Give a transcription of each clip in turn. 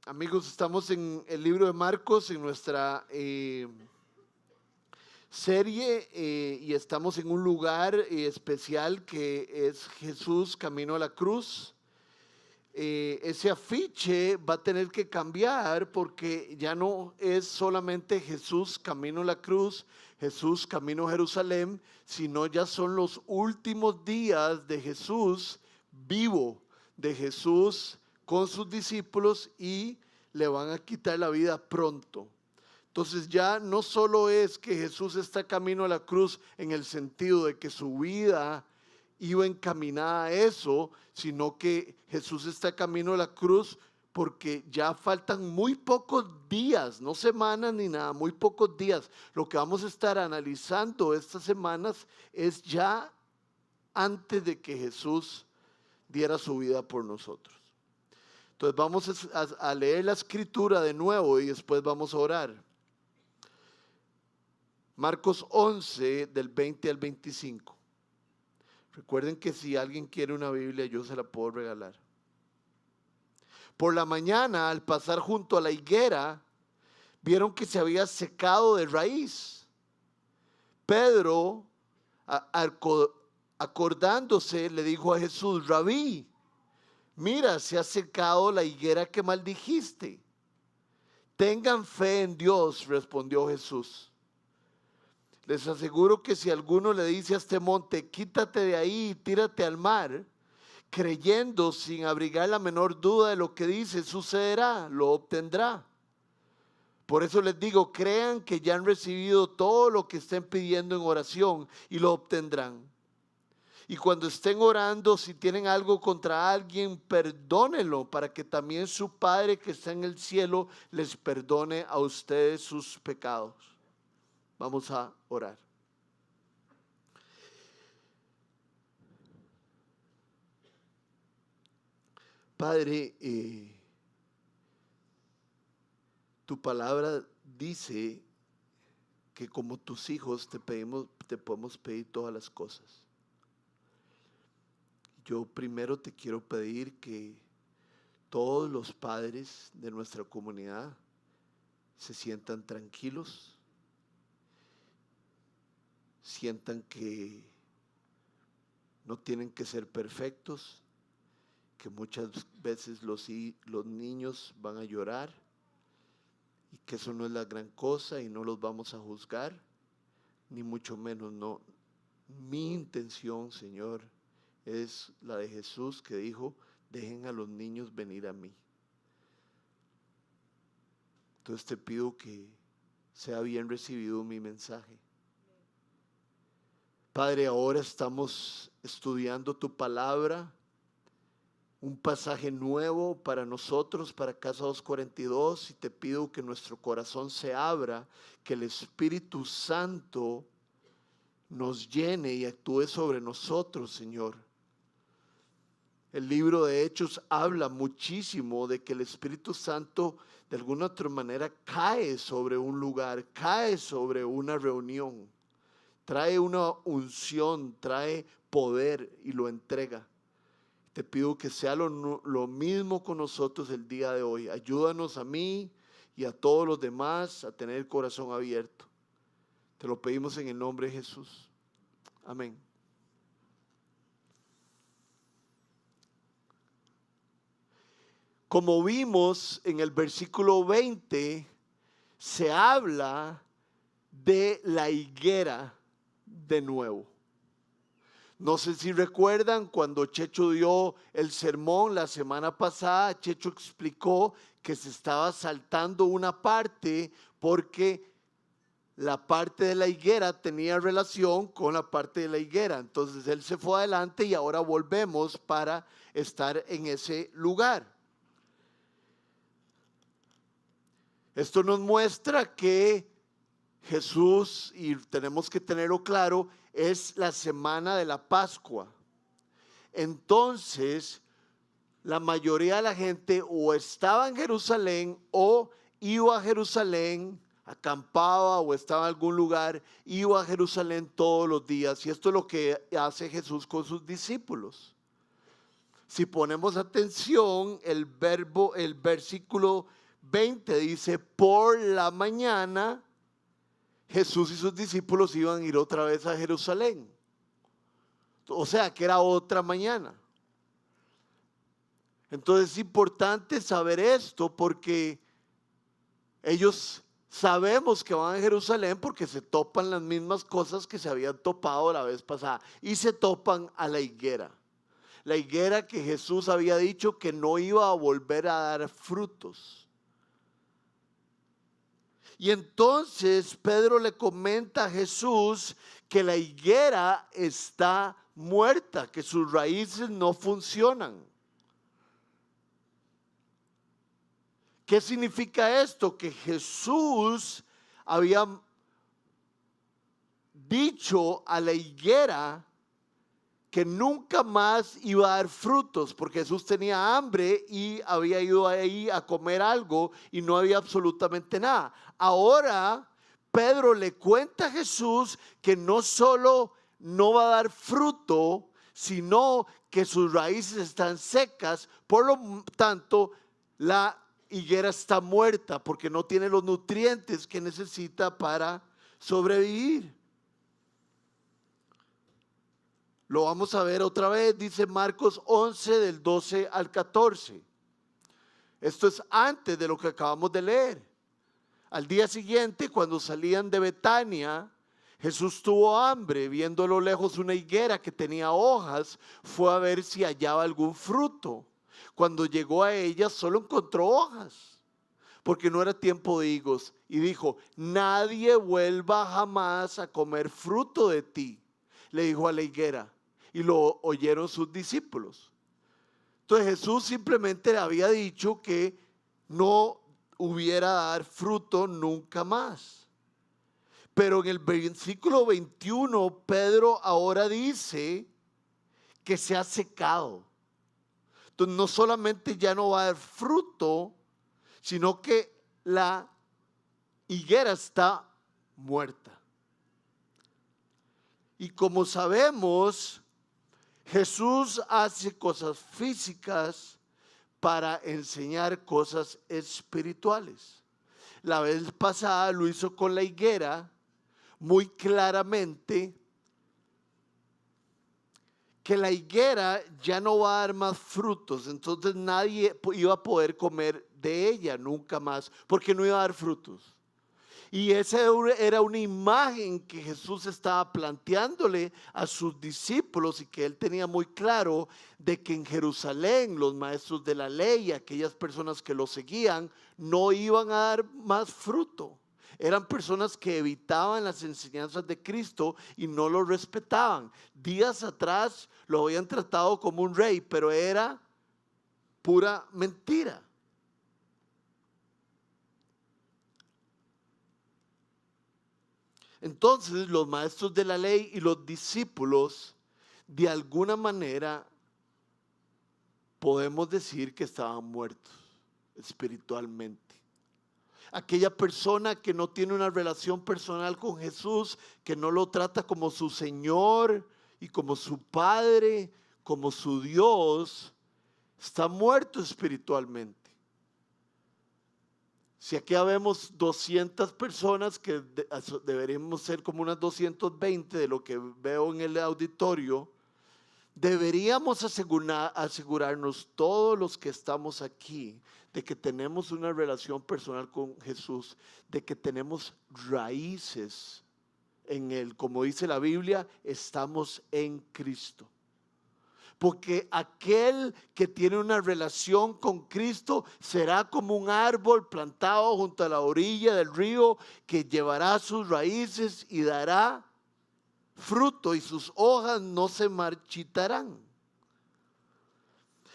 Amigos, estamos en el libro de Marcos, en nuestra serie, y estamos en un lugar especial que es Jesús camino a la cruz. Ese afiche va a tener que cambiar porque ya no es solamente Jesús camino a la cruz, Jesús camino a Jerusalén, sino ya son los últimos días de Jesús vivo, de Jesús con sus discípulos, y le van a quitar la vida pronto. Entonces ya no solo es que Jesús está camino a la cruz en el sentido de que su vida iba encaminada a eso, sino que Jesús está camino a la cruz porque ya faltan muy pocos días, no semanas ni nada, muy pocos días. Lo que vamos a estar analizando estas semanas es ya antes de que Jesús diera su vida por nosotros. Entonces vamos a leer la escritura de nuevo y después vamos a orar. Marcos 11 del 20 al 25. Recuerden que si alguien quiere una Biblia, yo se la puedo regalar. Por la mañana, al pasar junto a la higuera, vieron que se había secado de raíz. Pedro, acordándose, le dijo a Jesús: Rabí, mira, se ha secado la higuera que maldijiste. Tengan fe en Dios, respondió Jesús. Les aseguro que si alguno le dice a este monte, quítate de ahí y tírate al mar, creyendo sin abrigar la menor duda de lo que dice, sucederá, lo obtendrá. Por eso les digo, crean que ya han recibido todo lo que estén pidiendo en oración y lo obtendrán. Y cuando estén orando, si tienen algo contra alguien, perdónenlo, para que también su Padre que está en el cielo les perdone a ustedes sus pecados. Vamos a orar. Padre, tu palabra dice que como tus hijos te podemos pedir todas las cosas. Yo primero te quiero pedir que todos los padres de nuestra comunidad se sientan tranquilos, sientan que no tienen que ser perfectos, que muchas veces los niños van a llorar y que eso no es la gran cosa y no los vamos a juzgar, ni mucho menos. No. Mi intención, Señor, es la de Jesús, que dijo: dejen a los niños venir a mí. Entonces te pido que sea bien recibido mi mensaje. Padre, ahora estamos estudiando tu palabra, un pasaje nuevo para nosotros, para Casa 242, y te pido que nuestro corazón se abra, que el Espíritu Santo nos llene y actúe sobre nosotros, Señor. El libro de Hechos habla muchísimo de que el Espíritu Santo de alguna otra manera cae sobre un lugar, cae sobre una reunión. Trae una unción, trae poder y lo entrega. Te pido que sea lo mismo con nosotros el día de hoy. Ayúdanos a mí y a todos los demás a tener el corazón abierto. Te lo pedimos en el nombre de Jesús. Amén. Como vimos en el versículo 20, se habla de la higuera de nuevo. No sé si recuerdan cuando Checho dio el sermón la semana pasada. Checho explicó que se estaba saltando una parte porque la parte de la higuera tenía relación con la parte de la higuera. Entonces él se fue adelante y ahora volvemos para estar en ese lugar. Esto nos muestra que Jesús, y tenemos que tenerlo claro, es la semana de la Pascua. Entonces, la mayoría de la gente o estaba en Jerusalén o iba a Jerusalén, acampaba o estaba en algún lugar, iba a Jerusalén todos los días. Y esto es lo que hace Jesús con sus discípulos. Si ponemos atención, el versículo 20 dice, por la mañana Jesús y sus discípulos iban a ir otra vez a Jerusalén. O sea, que era otra mañana. Entonces es importante saber esto porque ellos sabemos que van a Jerusalén porque se topan las mismas cosas que se habían topado la vez pasada y se topan a la higuera. La higuera que Jesús había dicho que no iba a volver a dar frutos. Y entonces Pedro le comenta a Jesús que la higuera está muerta, que sus raíces no funcionan. ¿Qué significa esto? Que Jesús había dicho a la higuera que nunca más iba a dar frutos, porque Jesús tenía hambre y había ido ahí a comer algo y no había absolutamente nada. Ahora Pedro le cuenta a Jesús que no solo no va a dar fruto, sino que sus raíces están secas, por lo tanto la higuera está muerta porque no tiene los nutrientes que necesita para sobrevivir. Lo vamos a ver otra vez, dice Marcos 11 del 12 al 14. Esto es antes de lo que acabamos de leer. Al día siguiente, cuando salían de Betania, Jesús tuvo hambre. Viendo a lo lejos una higuera que tenía hojas, fue a ver si hallaba algún fruto. Cuando llegó a ella, solo encontró hojas, porque no era tiempo de higos. Y dijo, nadie vuelva jamás a comer fruto de ti, le dijo a la higuera. Y lo oyeron sus discípulos. Entonces Jesús simplemente le había dicho que no hubiera dar fruto nunca más. Pero en el versículo 21, Pedro ahora dice que se ha secado. Entonces no solamente ya no va a dar fruto, sino que la higuera está muerta. Y como sabemos, Jesús hace cosas físicas para enseñar cosas espirituales. La vez pasada lo hizo con la higuera, muy claramente, que la higuera ya no va a dar más frutos, entonces nadie iba a poder comer de ella nunca más, porque no iba a dar frutos. Y esa era una imagen que Jesús estaba planteándole a sus discípulos y que él tenía muy claro de que en Jerusalén los maestros de la ley, aquellas personas que lo seguían, no iban a dar más fruto. Eran personas que evitaban las enseñanzas de Cristo y no lo respetaban. Días atrás lo habían tratado como un rey, pero era pura mentira. Entonces los maestros de la ley y los discípulos, de alguna manera, podemos decir que estaban muertos espiritualmente. Aquella persona que no tiene una relación personal con Jesús, que no lo trata como su Señor y como su Padre, como su Dios, está muerto espiritualmente. Si aquí habemos 200 personas, que deberíamos ser como unas 220 de lo que veo en el auditorio, deberíamos asegurarnos todos los que estamos aquí de que tenemos una relación personal con Jesús, de que tenemos raíces en Él. Como dice la Biblia, estamos en Cristo. Porque aquel que tiene una relación con Cristo será como un árbol plantado junto a la orilla del río que llevará sus raíces y dará fruto y sus hojas no se marchitarán.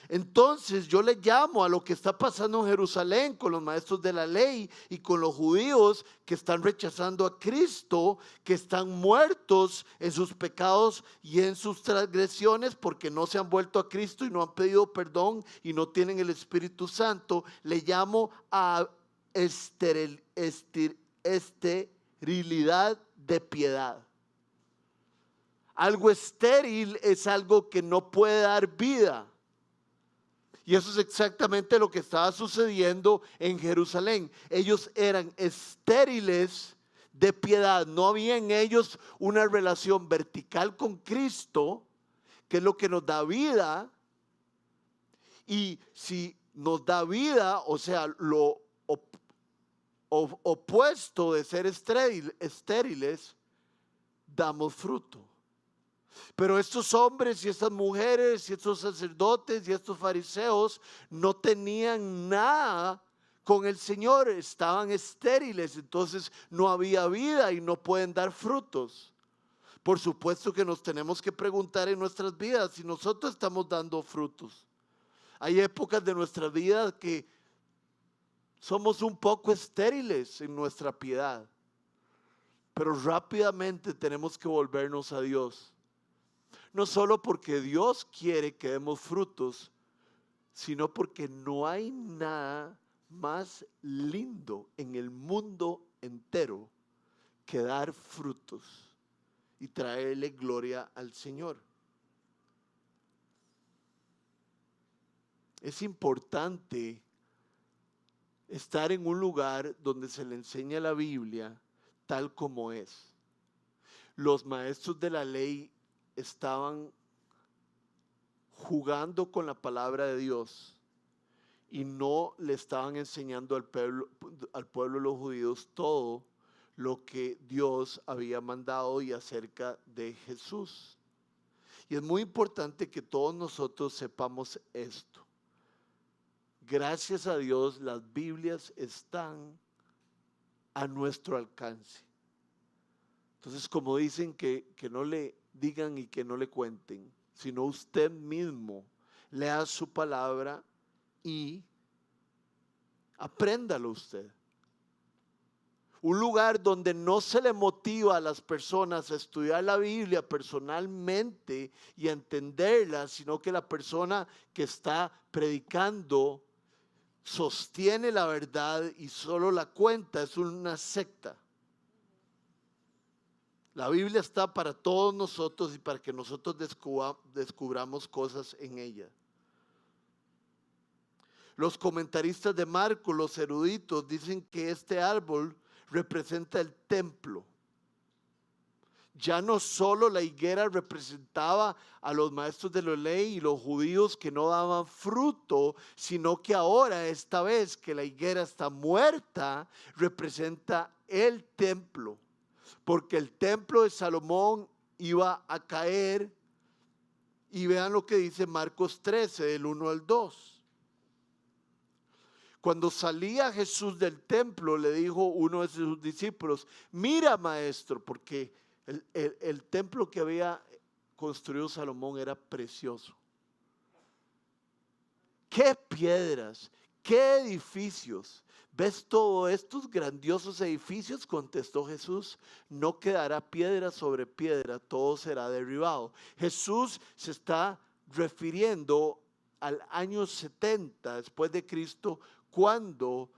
Entonces yo le llamo a lo que está pasando en Jerusalén con los maestros de la ley y con los judíos que están rechazando a Cristo, que están muertos en sus pecados y en sus transgresiones porque no se han vuelto a Cristo y no han pedido perdón y no tienen el Espíritu Santo. Le llamo a esterilidad de piedad. Algo estéril es algo que no puede dar vida. Y eso es exactamente lo que estaba sucediendo en Jerusalén. Ellos eran estériles de piedad. No había en ellos una relación vertical con Cristo, que es lo que nos da vida. Y si nos da vida, o sea, lo opuesto de ser estériles, damos fruto. Pero estos hombres y estas mujeres y estos sacerdotes y estos fariseos no tenían nada con el Señor, estaban estériles, entonces no había vida y no pueden dar frutos. Por supuesto que nos tenemos que preguntar en nuestras vidas si nosotros estamos dando frutos. Hay épocas de nuestra vida que somos un poco estériles en nuestra piedad, pero rápidamente tenemos que volvernos a Dios. No solo porque Dios quiere que demos frutos, sino porque no hay nada más lindo en el mundo entero que dar frutos y traerle gloria al Señor. Es importante estar en un lugar donde se le enseña la Biblia tal como es. Los maestros de la ley estaban jugando con la palabra de Dios y no le estaban enseñando al pueblo de los judíos todo lo que Dios había mandado y acerca de Jesús. Y es muy importante que todos nosotros sepamos esto. Gracias a Dios, las Biblias están a nuestro alcance. Entonces, como dicen que no le digan y que no le cuenten, sino usted mismo lea su palabra y apréndalo usted. Un lugar donde no se le motiva a las personas a estudiar la Biblia personalmente y a entenderla, sino que la persona que está predicando sostiene la verdad y solo la cuenta, es una secta. La Biblia está para todos nosotros y para que nosotros descubramos cosas en ella. Los comentaristas de Marcos, los eruditos, dicen que este árbol representa el templo. Ya no solo la higuera representaba a los maestros de la ley y los judíos que no daban fruto, sino que ahora, esta vez que la higuera está muerta, representa el templo. Porque el templo de Salomón iba a caer. Y vean lo que dice Marcos 13, del 1 al 2. Cuando salía Jesús del templo, le dijo uno de sus discípulos: mira, maestro, porque el templo que había construido Salomón era precioso. ¡Qué piedras! ¡Qué edificios! ¿Ves todos estos grandiosos edificios? Contestó Jesús. No quedará piedra sobre piedra, todo será derribado. Jesús se está refiriendo al año 70 después de Cristo, cuando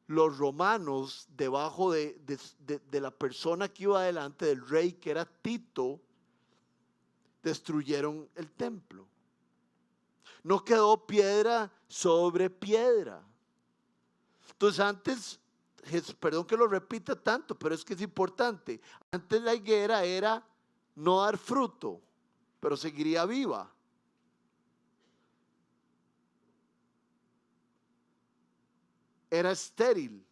los romanos, debajo de la persona que iba adelante, del rey que era Tito, destruyeron el templo. No quedó piedra sobre piedra. Entonces antes, perdón que lo repita tanto, pero es que es importante. Antes la higuera era no dar fruto, pero seguiría viva. Era estéril.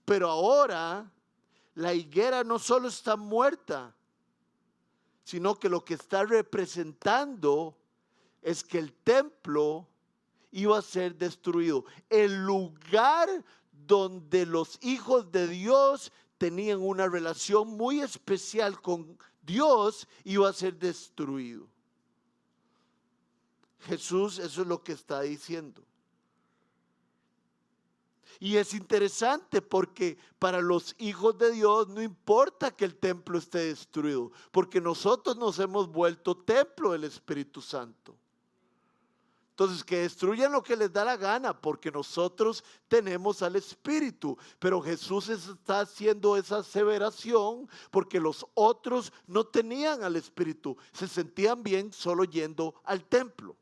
Pero ahora la higuera no solo está muerta, sino que lo que está representando es que el templo iba a ser destruido. El lugar donde los hijos de Dios tenían una relación muy especial con Dios iba a ser destruido. Jesús eso es lo que está diciendo. Y es interesante porque para los hijos de Dios no importa que el templo esté destruido, porque nosotros nos hemos vuelto templo del Espíritu Santo. Entonces, que destruyan lo que les da la gana, porque nosotros tenemos al Espíritu. Pero Jesús está haciendo esa aseveración porque los otros no tenían al Espíritu. Se sentían bien solo yendo al templo.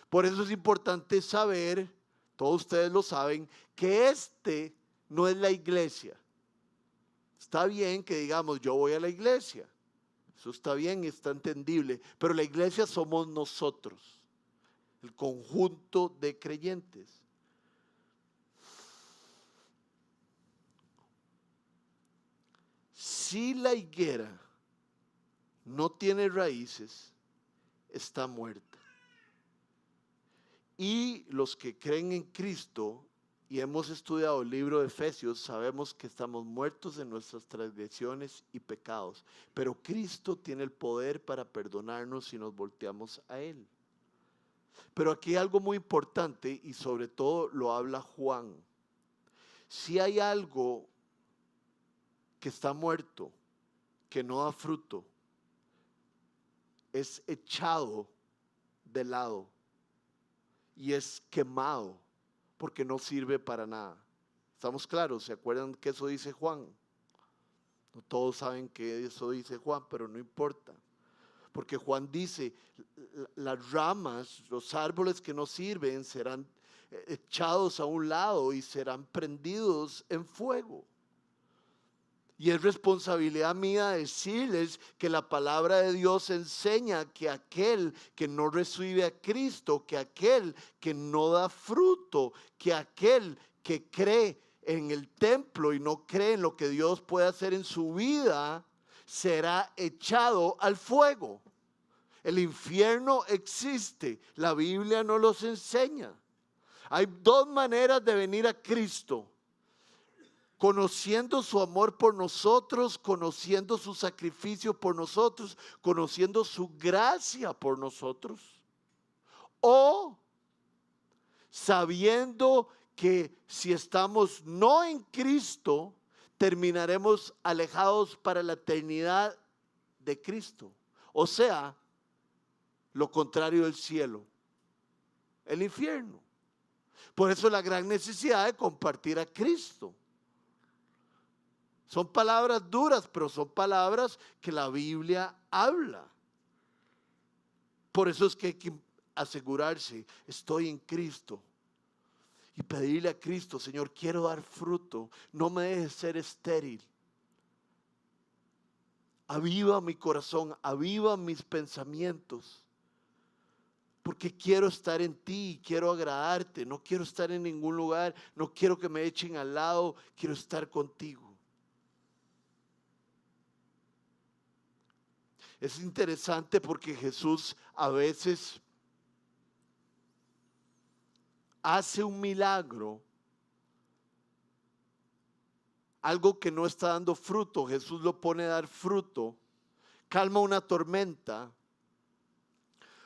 Por eso es importante saber, todos ustedes lo saben, que no es la iglesia. Está bien que digamos, yo voy a la iglesia. Eso está bien y está entendible. Pero la iglesia somos nosotros, el conjunto de creyentes. Si la higuera no tiene raíces, está muerta. Y los que creen en Cristo y hemos estudiado el libro de Efesios, sabemos que estamos muertos en nuestras transgresiones y pecados. Pero Cristo tiene el poder para perdonarnos si nos volteamos a Él. Pero aquí hay algo muy importante y sobre todo lo habla Juan. Si hay algo que está muerto, que no da fruto, es echado de lado y es quemado porque no sirve para nada. ¿Estamos claros? ¿Se acuerdan que eso dice Juan? No todos saben que eso dice Juan, pero no importa. Porque Juan dice, las ramas, los árboles que no sirven serán echados a un lado y serán prendidos en fuego. Y es responsabilidad mía decirles que la palabra de Dios enseña que aquel que no recibe a Cristo, que aquel que no da fruto, que aquel que cree en el templo y no cree en lo que Dios puede hacer en su vida, será echado al fuego. El infierno existe, la Biblia nos los enseña. Hay dos maneras de venir a Cristo: conociendo su amor por nosotros, conociendo su sacrificio por nosotros, conociendo su gracia por nosotros, o sabiendo que si estamos no en Cristo, terminaremos alejados para la eternidad de Cristo. O sea, lo contrario del cielo, el infierno. Por eso la gran necesidad de compartir a Cristo. Son palabras duras, pero son palabras que la Biblia habla. Por eso es que hay que asegurarse, estoy en Cristo. Y pedirle a Cristo, Señor, quiero dar fruto, no me dejes ser estéril. Aviva mi corazón, aviva mis pensamientos. Porque quiero estar en ti, quiero agradarte, no quiero estar en ningún lugar, no quiero que me echen al lado, quiero estar contigo. Es interesante porque Jesús a veces hace un milagro, algo que no está dando fruto, Jesús lo pone a dar fruto, calma una tormenta,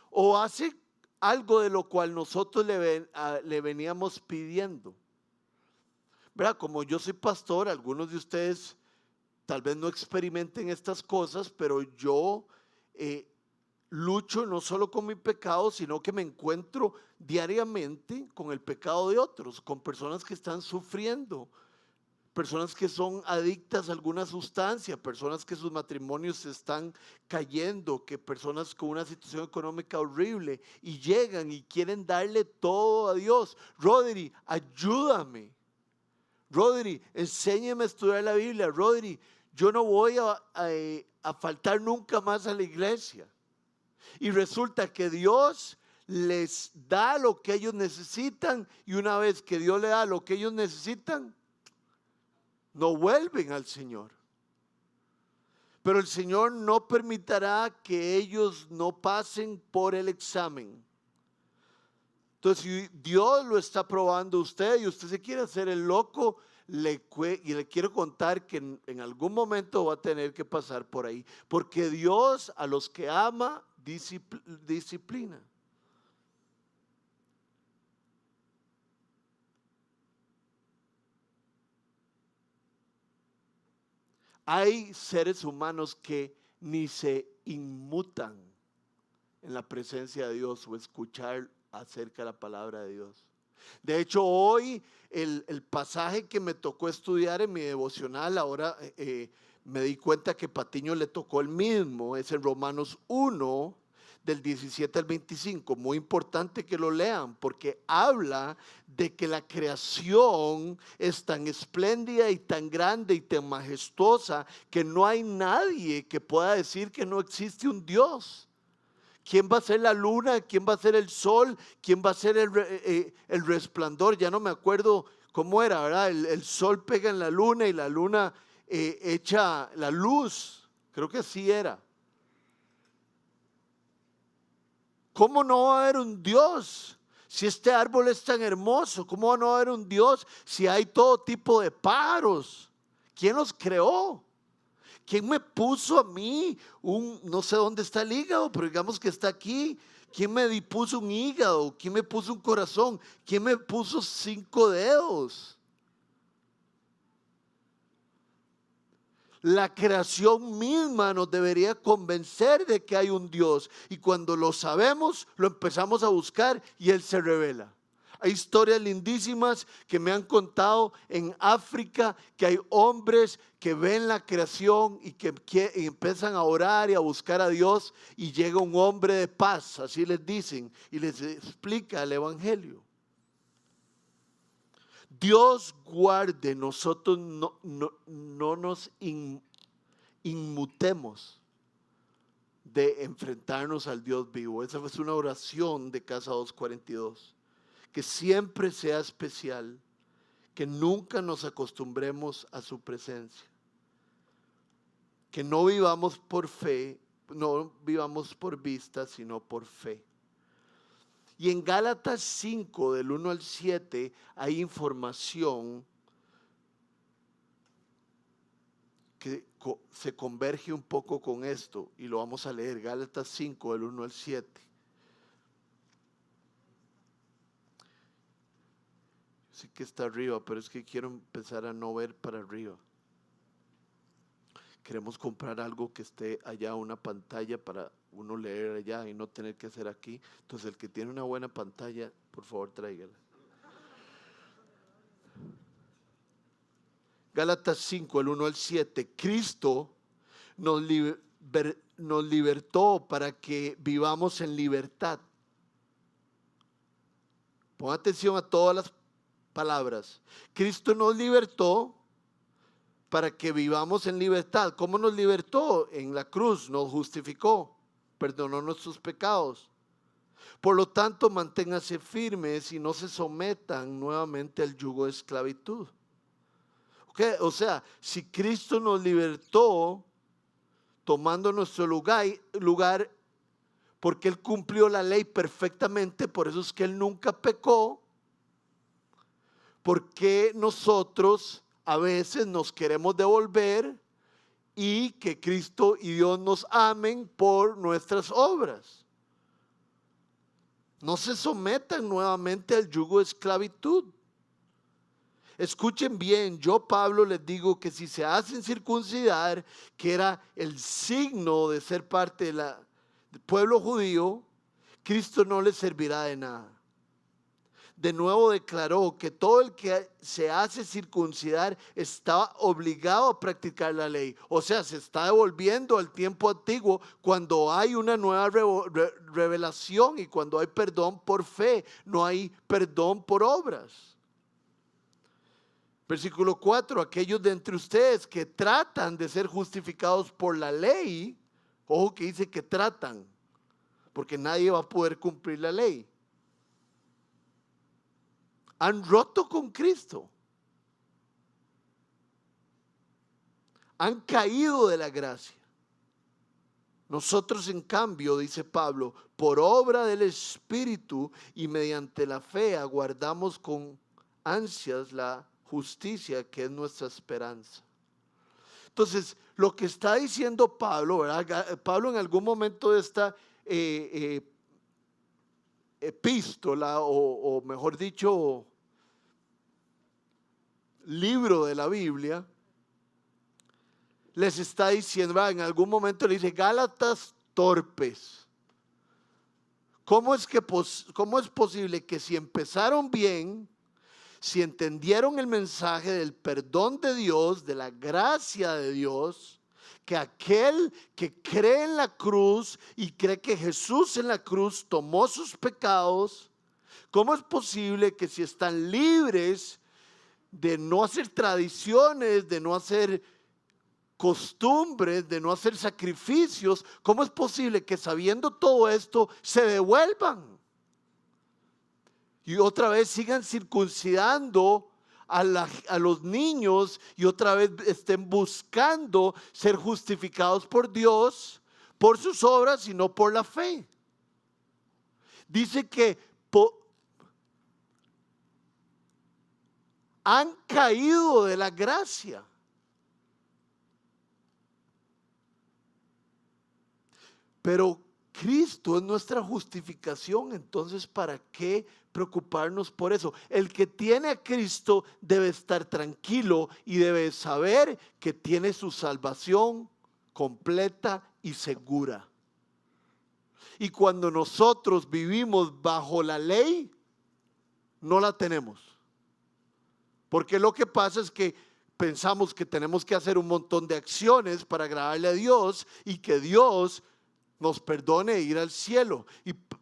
o hace algo de lo cual nosotros le veníamos pidiendo. ¿Verdad? Como yo soy pastor, algunos de ustedes tal vez no experimenten estas cosas, pero yo lucho no solo con mi pecado, sino que me encuentro diariamente con el pecado de otros, con personas que están sufriendo, personas que son adictas a alguna sustancia, personas que sus matrimonios se están cayendo, que personas con una situación económica horrible y llegan y quieren darle todo a Dios. Rodri, ayúdame. Rodri, enséñame a estudiar la Biblia. Rodri, yo no voy a faltar nunca más a la iglesia. Y resulta que Dios les da lo que ellos necesitan, y una vez que Dios les da lo que ellos necesitan, no vuelven al Señor. Pero el Señor no permitirá que ellos no pasen por el examen. Entonces, si Dios lo está probando a usted y usted se quiere hacer el loco, y le quiero contar que en algún momento va a tener que pasar por ahí, porque Dios a los que ama disciplina. Hay seres humanos que ni se inmutan en la presencia de Dios o escuchar acerca de la palabra de Dios. De hecho, hoy el pasaje que me tocó estudiar en mi devocional, ahora me di cuenta que Patiño le tocó el mismo, es en Romanos 1, del 17 al 25. Muy importante que lo lean porque habla de que la creación es tan espléndida y tan grande y tan majestuosa que no hay nadie que pueda decir que no existe un Dios. ¿Quién va a ser la luna? ¿Quién va a ser el sol? ¿Quién va a ser el resplandor? Ya no me acuerdo cómo era, ¿verdad? El sol pega en la luna y la luna echa la luz. Creo que así era. ¿Cómo no va a haber un Dios? Si este árbol es tan hermoso, ¿cómo no va a haber un Dios si hay todo tipo de pájaros? ¿Quién los creó? ¿Quién me puso a mí no sé dónde está el hígado, pero digamos que está aquí? ¿Quién me puso un hígado? ¿Quién me puso un corazón? ¿Quién me puso 5 dedos? La creación misma nos debería convencer de que hay un Dios. Y cuando lo sabemos, lo empezamos a buscar y Él se revela. Hay historias lindísimas que me han contado en África, que hay hombres que ven la creación y y empiezan a orar y a buscar a Dios, y llega un hombre de paz, así les dicen, y les explica el evangelio. Dios guarde, nosotros no nos inmutemos de enfrentarnos al Dios vivo. Esa es una oración de Casa 242. Que siempre sea especial, que nunca nos acostumbremos a su presencia, que no vivamos por fe, no vivamos por vista, sino por fe. Y en Gálatas 5, del 1 al 7, hay información que se converge un poco con esto, y lo vamos a leer, Gálatas 5, del 1 al 7. Sí que está arriba, pero es que quiero empezar a no ver para arriba. Queremos comprar algo que esté allá, una pantalla para uno leer allá y no tener que hacer aquí. Entonces el que tiene una buena pantalla, por favor tráigala. Gálatas 5, el 1 al 7. Cristo nos libertó para que vivamos en libertad. Pon atención a todas las palabras. Cristo nos libertó para que vivamos en libertad. ¿Cómo nos libertó? En la cruz nos justificó, perdonó nuestros pecados. Por lo tanto, manténganse firmes y no se sometan nuevamente al yugo de esclavitud. ¿Okay? O sea, si Cristo nos libertó tomando nuestro lugar, porque Él cumplió la ley perfectamente, por eso es que Él nunca pecó. Porque nosotros a veces nos queremos devolver y que Cristo y Dios nos amen por nuestras obras? No se sometan nuevamente al yugo de esclavitud. Escuchen bien, yo Pablo les digo que si se hacen circuncidar, que era el signo de ser parte del pueblo judío, Cristo no les servirá de nada. De nuevo declaró que todo el que se hace circuncidar estaba obligado a practicar la ley. O sea, se está devolviendo al tiempo antiguo cuando hay una nueva revelación y cuando hay perdón por fe, no hay perdón por obras. Versículo 4, aquellos de entre ustedes que tratan de ser justificados por la ley, ojo que dice que tratan, porque nadie va a poder cumplir la ley. Han roto con Cristo. Han caído de la gracia. Nosotros, en cambio, dice Pablo, por obra del Espíritu y mediante la fe aguardamos con ansias la justicia que es nuestra esperanza. Entonces, lo que está diciendo Pablo, ¿verdad? Pablo en algún momento de esta epístola, o mejor dicho, libro de la Biblia, les está diciendo, en algún momento le dice, Gálatas torpes, ¿cómo es posible que si empezaron bien, si entendieron el mensaje del perdón de Dios, de la gracia de Dios, que aquel que cree en la cruz y cree que Jesús en la cruz tomó sus pecados, ¿cómo es posible que si están libres de no hacer tradiciones, de no hacer costumbres, de no hacer sacrificios, cómo es posible que sabiendo todo esto se devuelvan y otra vez sigan circuncidando a los niños y otra vez estén buscando ser justificados por Dios por sus obras y no por la fe? Dice que han caído de la gracia. Pero Cristo es nuestra justificación, entonces ¿para qué preocuparnos por eso? El que tiene a Cristo debe estar tranquilo y debe saber que tiene su salvación completa y segura. Y cuando nosotros vivimos bajo la ley, no la tenemos. Porque lo que pasa es que pensamos que tenemos que hacer un montón de acciones para agradarle a Dios y que Dios nos perdone e ir al cielo.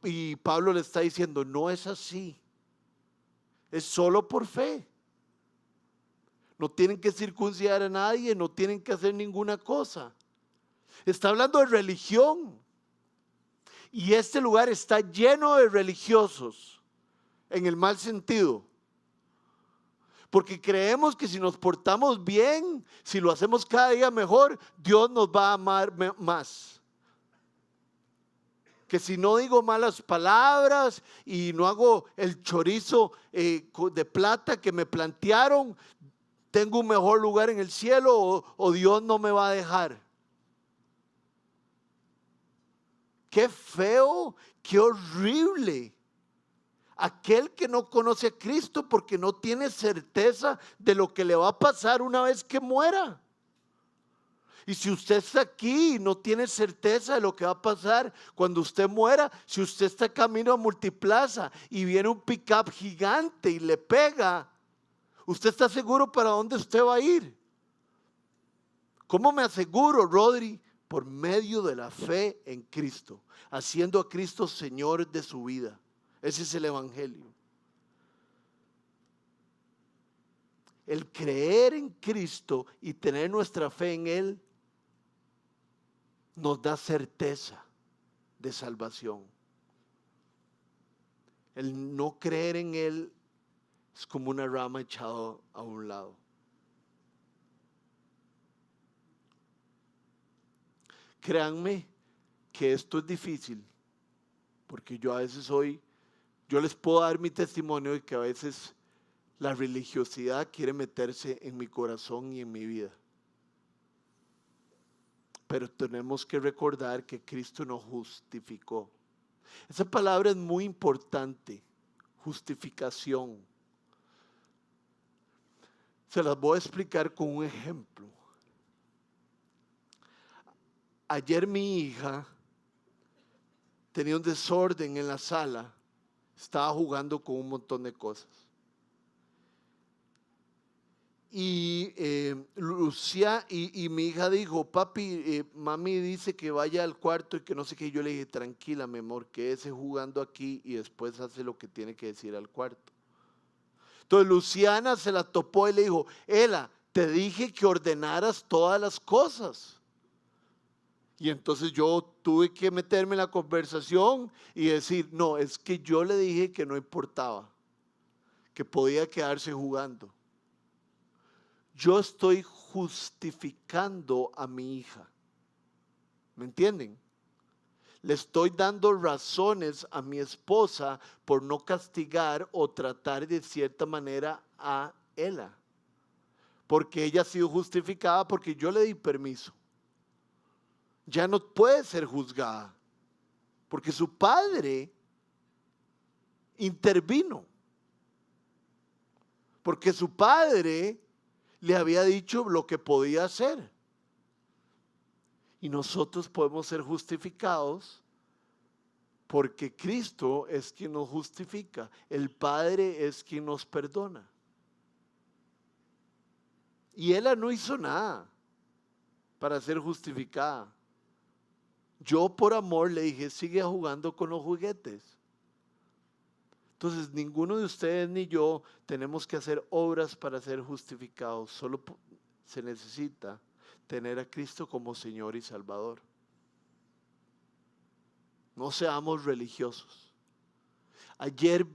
Y Pablo le está diciendo, no es así. Es solo por fe. No tienen que circuncidar a nadie, no tienen que hacer ninguna cosa. Está hablando de religión. Y este lugar está lleno de religiosos, en el mal sentido. Porque creemos que si nos portamos bien, si lo hacemos cada día mejor, Dios nos va a amar más. Que si no digo malas palabras y no hago el chorizo de plata que me plantearon, tengo un mejor lugar en el cielo o Dios no me va a dejar. Qué feo, qué horrible. Aquel que no conoce a Cristo porque no tiene certeza de lo que le va a pasar una vez que muera. Y si usted está aquí y no tiene certeza de lo que va a pasar cuando usted muera, si usted está camino a Multiplaza y viene un pick-up gigante y le pega, ¿usted está seguro para dónde usted va a ir? ¿Cómo me aseguro, Rodri? Por medio de la fe en Cristo, haciendo a Cristo Señor de su vida. Ese es el evangelio. El creer en Cristo y tener nuestra fe en Él nos da certeza de salvación. El no creer en Él es como una rama echada a un lado. Créanme que esto es difícil, porque yo a veces yo les puedo dar mi testimonio de que a veces la religiosidad quiere meterse en mi corazón y en mi vida. Pero tenemos que recordar que Cristo nos justificó. Esa palabra es muy importante, justificación. Se las voy a explicar con un ejemplo. Ayer mi hija tenía un desorden en la sala, estaba jugando con un montón de cosas. Y Lucía y mi hija dijo, papi, mami dice que vaya al cuarto y que no sé qué. Yo le dije, tranquila, mi amor, quédese jugando aquí y después hace lo que tiene que decir al cuarto. Entonces Luciana se la topó y le dijo, Ela, te dije que ordenaras todas las cosas. Y entonces yo tuve que meterme en la conversación y decir, no, es que yo le dije que no importaba, que podía quedarse jugando. Yo estoy justificando a mi hija. ¿Me entienden? Le estoy dando razones a mi esposa por no castigar o tratar de cierta manera a ella. Porque ella ha sido justificada porque yo le di permiso. Ya no puede ser juzgada porque su padre intervino. Porque su padre le había dicho lo que podía hacer. Y nosotros podemos ser justificados porque Cristo es quien nos justifica. El Padre es quien nos perdona. Y ella no hizo nada. para ser justificada. Yo por amor le dije, sigue jugando con los juguetes. Entonces ninguno de ustedes ni yo tenemos que hacer obras para ser justificados. Solo se necesita tener a Cristo como Señor y Salvador. No seamos religiosos. Ayer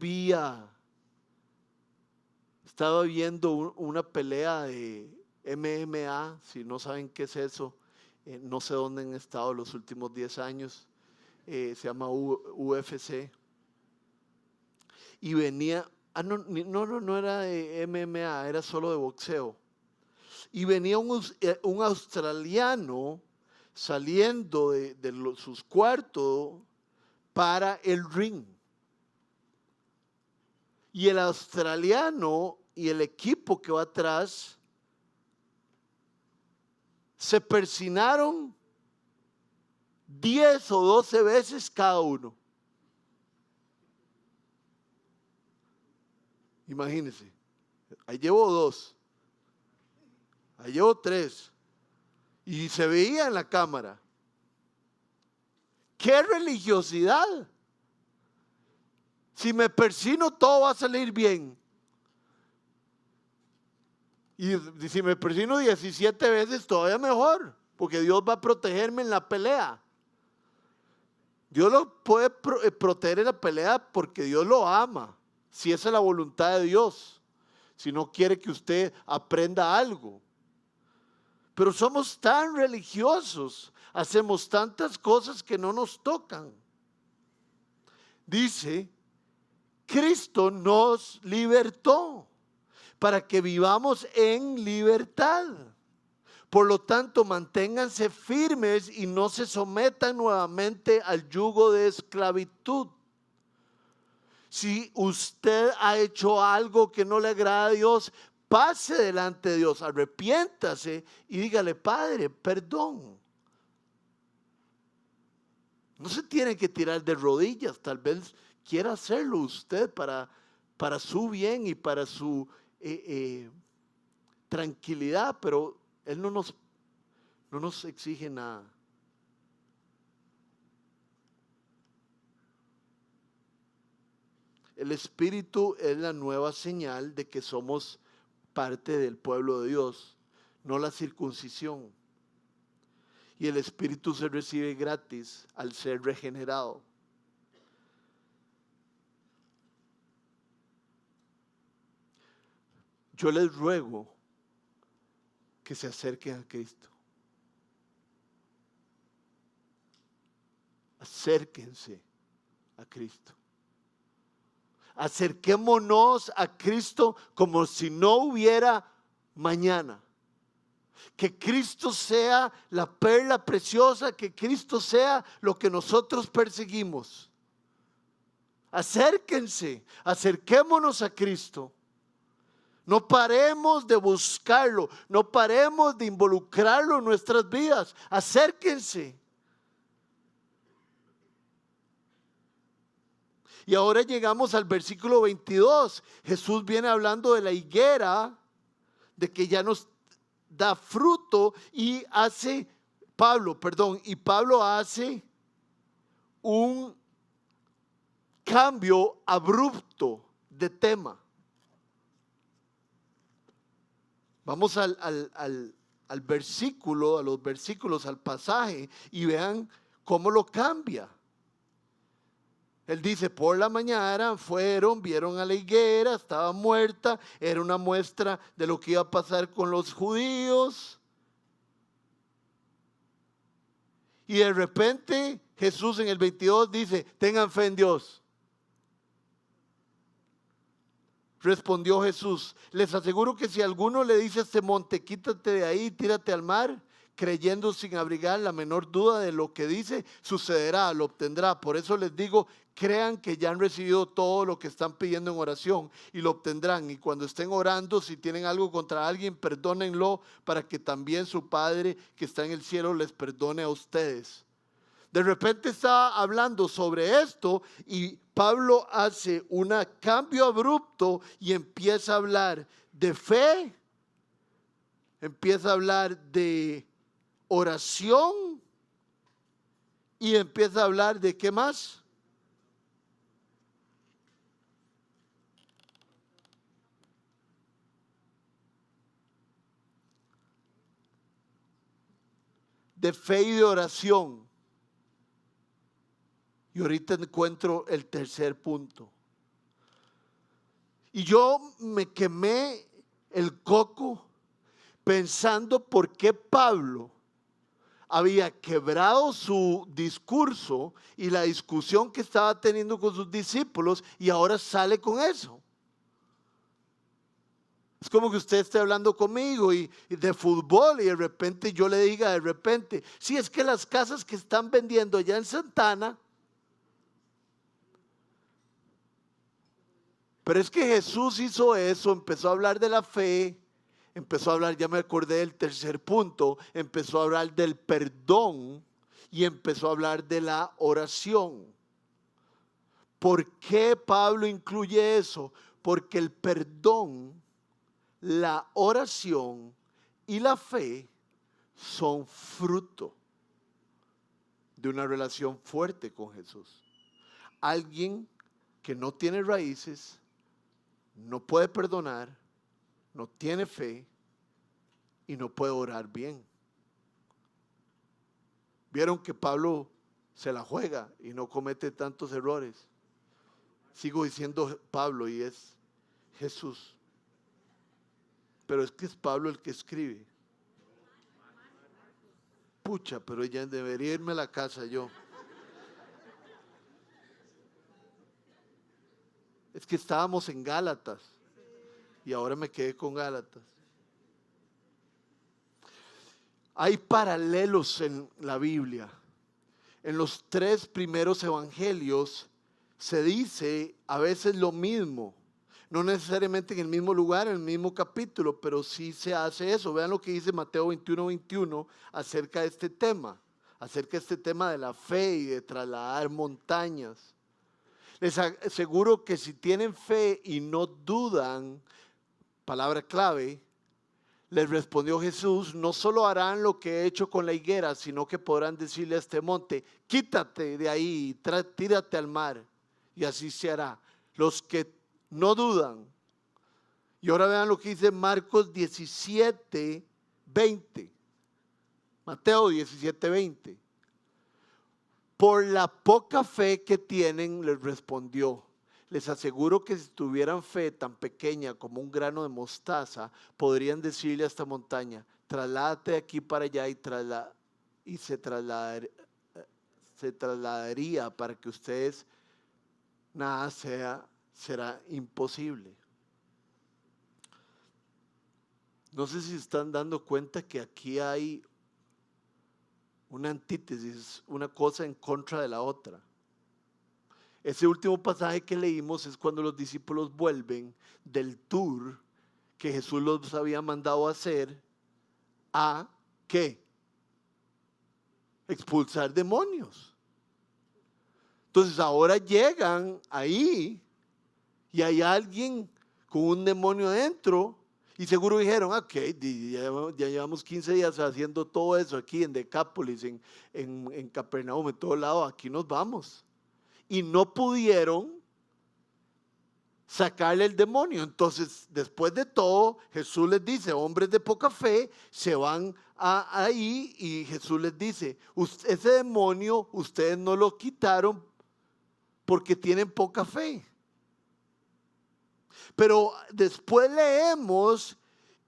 estaba viendo una pelea de MMA, si no saben qué es eso, no sé dónde han estado los últimos 10 años, se llama UFC. Y venía, no era de MMA, era solo de boxeo. Y venía un australiano saliendo de sus cuartos para el ring. Y el australiano y el equipo que va atrás se persinaron 10 o 12 veces cada uno. Imagínense, ahí llevo 2, ahí llevo 3 y se veía en la cámara. ¡Qué religiosidad! Si me persino todo va a salir bien. Y si me persino 17 veces todavía mejor, porque Dios va a protegerme en la pelea. Dios lo puede proteger en la pelea porque Dios lo ama, si esa es la voluntad de Dios, si no quiere que usted aprenda algo. Pero somos tan religiosos, hacemos tantas cosas que no nos tocan. Dice, Cristo nos libertó para que vivamos en libertad. Por lo tanto, manténganse firmes y no se sometan nuevamente al yugo de esclavitud. Si usted ha hecho algo que no le agrada a Dios, pase delante de Dios, arrepiéntase y dígale, Padre, perdón. No se tiene que tirar de rodillas, tal vez quiera hacerlo usted para su bien y para su tranquilidad, pero Él no nos exige nada. El Espíritu es la nueva señal de que somos parte del pueblo de Dios, no la circuncisión. Y el Espíritu se recibe gratis al ser regenerado. Yo les ruego que se acerquen a Cristo. Acérquense a Cristo. Acerquémonos a Cristo como si no hubiera mañana. Que Cristo sea la perla preciosa, que Cristo sea lo que nosotros perseguimos. Acérquense, acerquémonos a Cristo. No paremos de buscarlo, no paremos de involucrarlo en nuestras vidas. Acérquense. Y ahora llegamos al versículo 22. Jesús viene hablando de la higuera, de que ya nos da fruto y Pablo hace un cambio abrupto de tema. Vamos al versículo, a los versículos, al pasaje y vean cómo lo cambia. Él dice, por la mañana vieron a la higuera, estaba muerta, era una muestra de lo que iba a pasar con los judíos. Y de repente Jesús en el 22 dice, tengan fe en Dios. Respondió Jesús, les aseguro que si alguno le dice a este monte, quítate de ahí, tírate al mar, creyendo sin abrigar la menor duda de lo que dice, sucederá, lo obtendrá. Por eso les digo, crean que ya han recibido todo lo que están pidiendo en oración y lo obtendrán. Y cuando estén orando, si tienen algo contra alguien, perdónenlo para que también su Padre que está en el cielo les perdone a ustedes. De repente está hablando sobre esto y Pablo hace un cambio abrupto y empieza a hablar de fe, empieza a hablar de oración y empieza a hablar de ¿qué más? De fe y de oración. Y ahorita encuentro el tercer punto. Y yo me quemé el coco pensando por qué Pablo había quebrado su discurso y la discusión que estaba teniendo con sus discípulos y ahora sale con eso. Es como que usted esté hablando conmigo y de fútbol y de repente yo le diga de repente, sí, es que las casas que están vendiendo allá en Santana, pero es que Jesús hizo eso, empezó a hablar de la fe, empezó a hablar, ya me acordé del tercer punto, empezó a hablar del perdón y empezó a hablar de la oración. ¿Por qué Pablo incluye eso? Porque el perdón, la oración y la fe son fruto de una relación fuerte con Jesús. Alguien que no tiene raíces, no puede perdonar, no tiene fe y no puede orar bien. Vieron que Pablo se la juega y no comete tantos errores. Sigo diciendo Pablo y es Jesús. Pero es que es Pablo el que escribe. Pucha, pero ya debería irme a la casa yo. Es que estábamos en Gálatas y ahora me quedé con Gálatas. Hay paralelos en la Biblia. En los 3 primeros evangelios se dice a veces lo mismo. No necesariamente en el mismo lugar, en el mismo capítulo, pero sí se hace eso. Vean lo que dice Mateo 21:21 acerca de este tema. Acerca de este tema de la fe y de trasladar montañas. Les aseguro que si tienen fe y no dudan, palabra clave, les respondió Jesús, no solo harán lo que he hecho con la higuera, sino que podrán decirle a este monte, quítate de ahí, tírate al mar, y así se hará. Los que no dudan. Y ahora vean lo que dice Marcos 17:20. Mateo 17:20. Por la poca fe que tienen, les respondió. Les aseguro que si tuvieran fe tan pequeña como un grano de mostaza, podrían decirle a esta montaña, trasládate de aquí para allá y se trasladaría para que ustedes nada será imposible. No sé si están dando cuenta que aquí hay una antítesis, una cosa en contra de la otra. Ese último pasaje que leímos es cuando los discípulos vuelven del tour que Jesús los había mandado a hacer a ¿qué? Expulsar demonios. Entonces ahora llegan ahí y hay alguien con un demonio adentro y seguro dijeron, ok, ya llevamos 15 días haciendo todo eso aquí en Decápolis, en Capernaum, en todo lado, aquí nos vamos. Y no pudieron sacarle el demonio. Entonces, después de todo, Jesús les dice, hombres de poca fe, se van ahí y Jesús les dice, ese demonio ustedes no lo quitaron porque tienen poca fe. Pero después leemos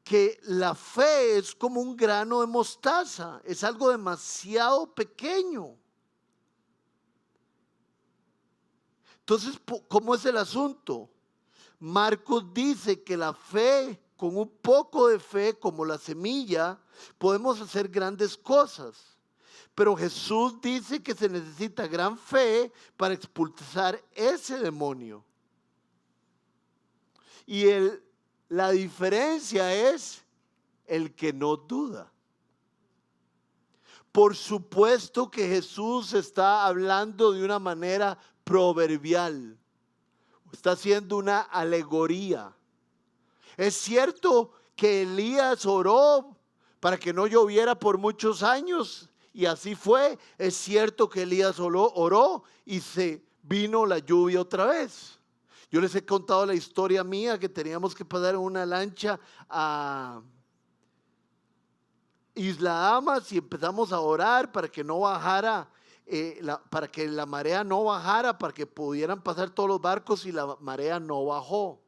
que la fe es como un grano de mostaza, es algo demasiado pequeño. Entonces, ¿cómo es el asunto? Marcos dice que la fe, con un poco de fe, como la semilla, podemos hacer grandes cosas. Pero Jesús dice que se necesita gran fe para expulsar ese demonio. Y la diferencia es el que no duda. Por supuesto que Jesús está hablando de una manera proverbial. Está haciendo una alegoría. Es cierto que Elías oró para que no lloviera por muchos años. Y así fue. Es cierto que Elías oró y se vino la lluvia otra vez. Yo les he contado la historia mía que teníamos que pasar en una lancha a Isla Amas y empezamos a orar para que no bajara, para que la marea no bajara, para que pudieran pasar todos los barcos, y la marea no bajó.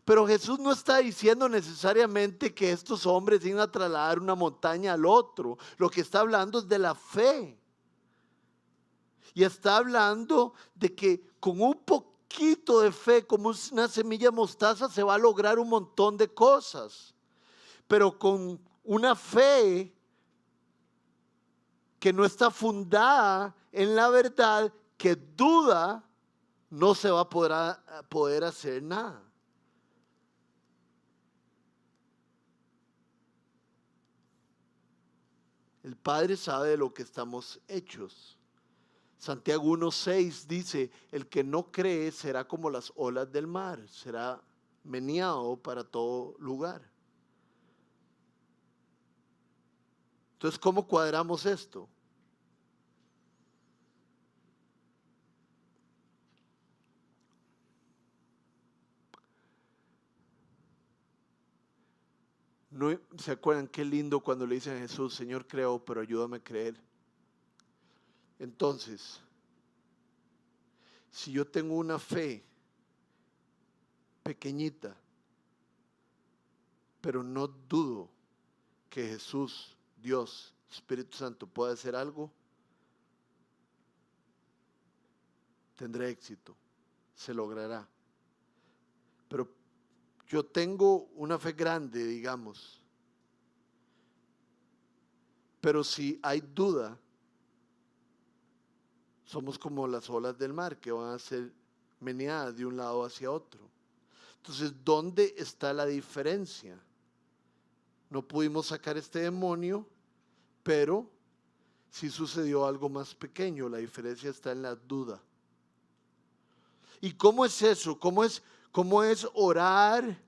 Pero Jesús no está diciendo necesariamente que estos hombres iban a trasladar una montaña al otro. Lo que está hablando es de la fe. Y está hablando de que con un poquito de fe, como una semilla de mostaza, se va a lograr un montón de cosas. Pero con una fe que no está fundada en la verdad, que duda, no se va a poder hacer nada. El Padre sabe de lo que estamos hechos. Santiago 1:6 dice: el que no cree será como las olas del mar, será meneado para todo lugar. Entonces, ¿cómo cuadramos esto? ¿No se acuerdan qué lindo cuando le dicen a Jesús: Señor, creo, pero ayúdame a creer? Entonces, si yo tengo una fe pequeñita, pero no dudo que Jesús, Dios, Espíritu Santo pueda hacer algo, tendré éxito, se logrará. Pero yo tengo una fe grande, digamos, pero si hay duda, somos como las olas del mar que van a ser meneadas de un lado hacia otro. Entonces, ¿dónde está la diferencia? No pudimos sacar este demonio, pero sí sucedió algo más pequeño. La diferencia está en la duda. ¿Y cómo es eso? ¿Cómo es orar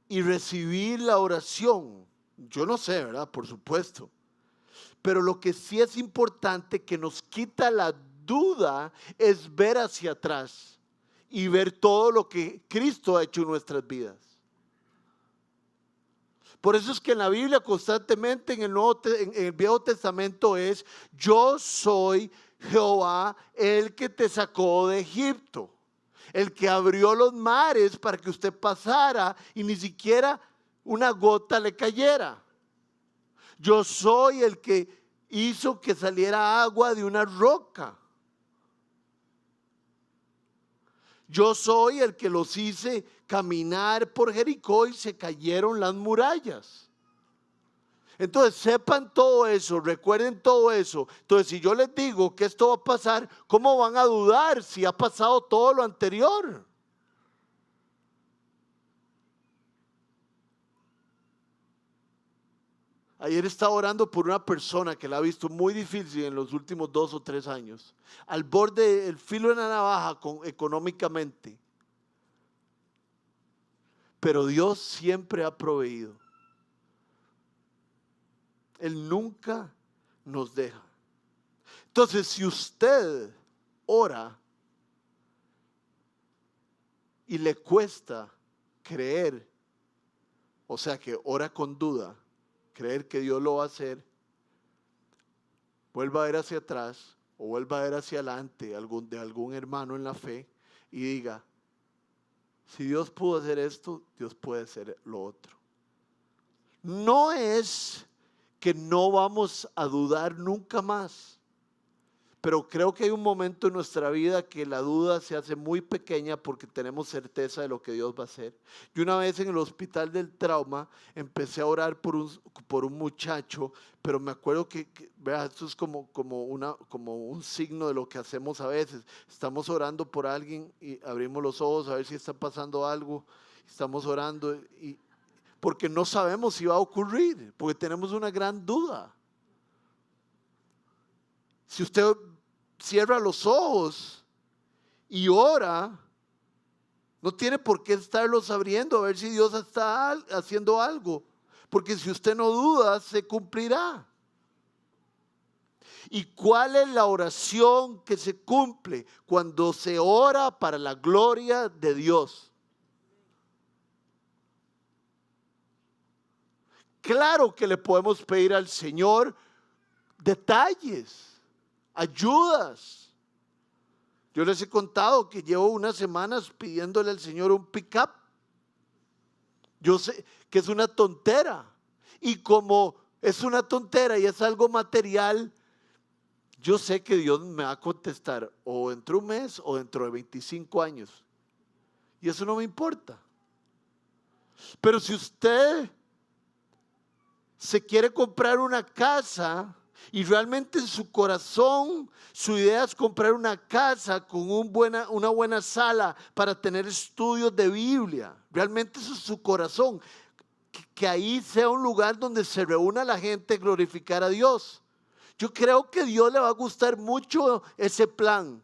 y recibir la oración? Yo no sé, ¿verdad? Por supuesto. Pero lo que sí es importante, que nos quita la duda, es ver hacia atrás y ver todo lo que Cristo ha hecho en nuestras vidas. Por eso es que en la Biblia constantemente en el Viejo Testamento es: yo soy Jehová, el que te sacó de Egipto, el que abrió los mares para que usted pasara y ni siquiera una gota le cayera. Yo soy el que hizo que saliera agua de una roca. Yo soy el que los hice caminar por Jericó y se cayeron las murallas. Entonces sepan todo eso, recuerden todo eso. Entonces, si yo les digo que esto va a pasar, ¿cómo van a dudar si ha pasado todo lo anterior? Ayer estaba orando por una persona que la ha visto muy difícil en los últimos 2 o 3 años, al borde del filo de la navaja económicamente. Pero Dios siempre ha proveído. Él nunca nos deja. Entonces, si usted ora y le cuesta creer, o sea que ora con duda, creer que Dios lo va a hacer, vuelva a ver hacia atrás o vuelva a ver hacia adelante de algún hermano en la fe y diga: si Dios pudo hacer esto, Dios puede hacer lo otro. No es que no vamos a dudar nunca más, pero creo que hay un momento en nuestra vida que la duda se hace muy pequeña porque tenemos certeza de lo que Dios va a hacer. Yo una vez en el hospital del trauma empecé a orar por un muchacho, pero me acuerdo que vea, esto es como un signo de lo que hacemos a veces. Estamos orando por alguien y abrimos los ojos a ver si está pasando algo. Estamos orando porque no sabemos si va a ocurrir, porque tenemos una gran duda. Si usted cierra los ojos y ora, No tiene por qué estarlos abriendo a ver si Dios está haciendo algo. Porque si usted no duda, se cumplirá. ¿Y cuál es la oración que se cumple? Cuando se ora para la gloria de Dios. Claro que le podemos pedir al Señor detalles, ayudas. Yo les he contado que llevo unas semanas pidiéndole al Señor un pick-up. Yo sé que es una tontera. Y como es una tontera y es algo material, yo sé que Dios me va a contestar o dentro de un mes o dentro de 25 años. Y eso no me importa. Pero si usted se quiere comprar una casa y realmente en su corazón su idea es comprar una casa con una buena sala para tener estudios de Biblia, realmente eso es su corazón, que ahí sea un lugar donde se reúna la gente a glorificar a Dios. Yo creo que a Dios le va a gustar mucho ese plan.